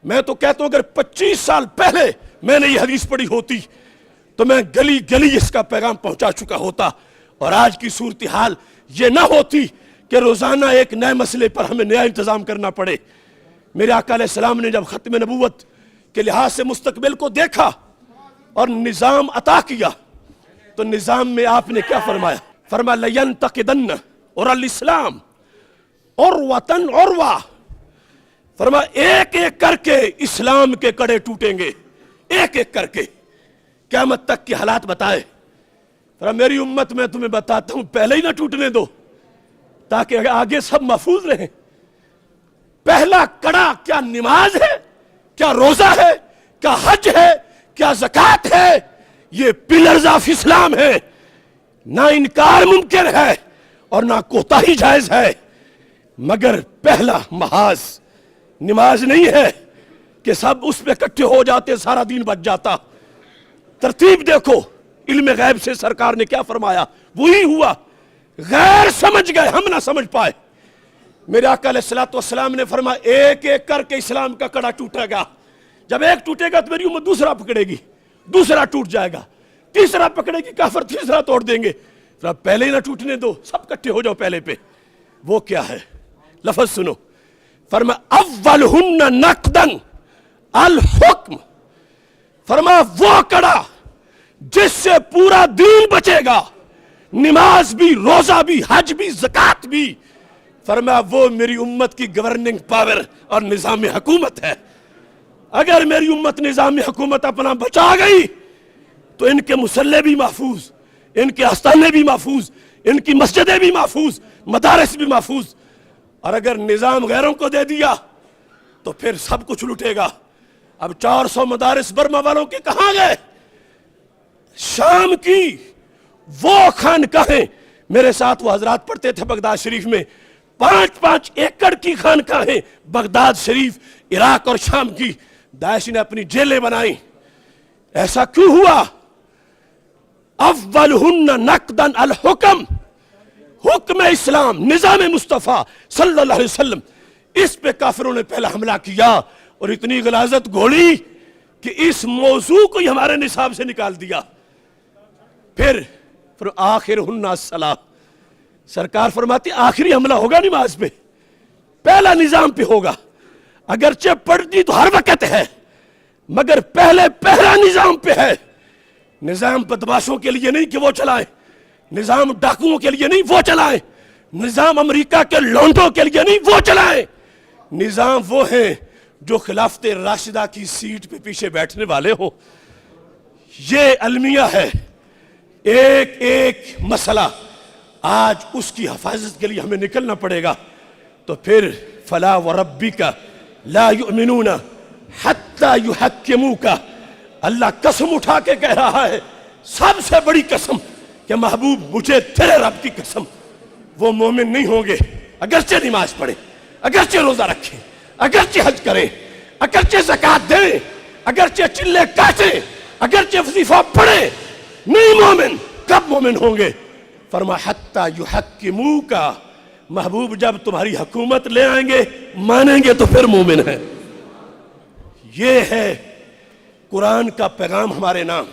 میں تو کہتا ہوں اگر 25 سال پہلے میں نے یہ حدیث پڑھی ہوتی تو میں گلی گلی اس کا پیغام پہنچا چکا ہوتا، اور آج کی صورتحال یہ نہ ہوتی کہ روزانہ ایک نئے مسئلے پر ہمیں نیا انتظام کرنا پڑے۔ میرے آقا علیہ السلام نے جب ختم نبوت کے لحاظ سے مستقبل کو دیکھا اور نظام عطا کیا تو نظام میں آپ نے کیا فرمایا؟ فرمایا لَيَنْتَقِدَنَّ اور الاسلام عُرْوَةً عُرْوَةً، فرمایا ایک ایک کر کے اسلام کے کڑے ٹوٹیں گے، ایک ایک کر کے، قیامت تک کے حالات بتائے۔ فرمایا میری امت میں تمہیں بتاتا ہوں پہلے ہی نہ ٹوٹنے دو تاکہ آگے سب محفوظ رہیں۔ پہلا کڑا کیا نماز ہے، کیا روزہ ہے، کیا حج ہے، کیا زکوٰۃ ہے؟ یہ پلرز آف اسلام ہے، نہ انکار ممکن ہے اور نہ کوتاہی جائز ہے، مگر پہلا محاذ نماز نہیں ہے کہ سب اس پہ اکٹھے ہو جاتے سارا دین بچ جاتا۔ ترتیب دیکھو، علم غیب سے سرکار نے کیا فرمایا وہی ہوا، غیر سمجھ گئے ہم نہ سمجھ پائے۔ میرے آقا علیہ السلام نے فرمایا ایک ایک کر کے اسلام کا کڑا ٹوٹے گا، جب ایک ٹوٹے گا تو میری امت دوسرا پکڑے گی، دوسرا ٹوٹ جائے گا، تیسرا پکڑے گی، کافر تیسرا توڑ دیں گے۔ پہلے ہی نہ ٹوٹنے دو، سب اکٹھے ہو جاؤ پہلے پہ۔ وہ کیا ہے؟ لفظ سنو، فرمایا اولہن نقدن الحکم، فرمایا وہ کڑا جس سے پورا دین بچے گا، نماز بھی، روزہ بھی، حج بھی، زکوٰۃ بھی، فرمایا وہ میری امت کی گورننگ پاور اور نظام حکومت ہے۔ اگر میری امت نظام حکومت اپنا بچا گئی تو ان کے مصلے بھی محفوظ، ان کے آستانے بھی محفوظ، ان کی مسجدیں بھی محفوظ، مدارس بھی محفوظ۔ اور اگر نظام غیروں کو دے دیا تو پھر سب کچھ لٹے گا۔ اب 400 مدارس برما والوں کے کہاں گئے؟ شام کی وہ خانقاہیں، میرے ساتھ وہ حضرات پڑھتے تھے بغداد شریف میں، 5-5 ایکڑ کی خانقاہیں بغداد شریف، عراق اور شام کی، داعش نے اپنی جیلیں بنائیں۔ ایسا کیوں ہوا؟ اولہن نقدن الحکم، حکم اسلام، نظام مصطفیٰ صلی اللہ علیہ وسلم، اس پہ کافروں نے پہلا حملہ کیا اور اتنی غلاظت گھوڑی کہ اس موضوع کو ہی ہمارے نصاب سے نکال دیا۔ پھر آخرہن الصلاۃ، سرکار فرماتی آخری حملہ ہوگا نماز پہ، پہلا نظام پہ ہوگا۔ اگرچہ پڑھتی تو ہر وقت ہے مگر پہلا نظام پہ ہے۔ نظام بدماشوں کے لیے نہیں کہ وہ چلائیں، نظام ڈاکوؤں کے لیے نہیں وہ چلائیں، نظام امریکہ کے لونڈوں کے لیے نہیں وہ چلائیں، نظام وہ ہیں جو خلافت راشدہ کی سیٹ پہ پیچھے بیٹھنے والے ہو۔ یہ المیہ ہے، ایک ایک مسئلہ آج اس کی حفاظت کے لیے ہمیں نکلنا پڑے گا۔ تو پھر فلا وربک لا یؤمنون حتی یحکموک، اللہ قسم اٹھا کے کہہ رہا ہے، سب سے بڑی قسم کہ محبوب مجھے تیرے رب کی قسم، وہ مومن نہیں ہوں گے اگرچہ نماز پڑھیں، اگرچہ روزہ رکھیں، اگرچہ حج کریں، اگرچہ زکوٰۃ دیں، اگرچہ چلے کاٹیں، اگرچہ وظیفہ پڑھیں، نہیں مومن۔ کب مومن ہوں گے؟ فرمایا حتی یحکموک، محبوب جب تمہاری حکومت لے آئیں گے، مانیں گے تو پھر مومن ہیں۔ یہ ہے قرآن کا پیغام ہمارے نام۔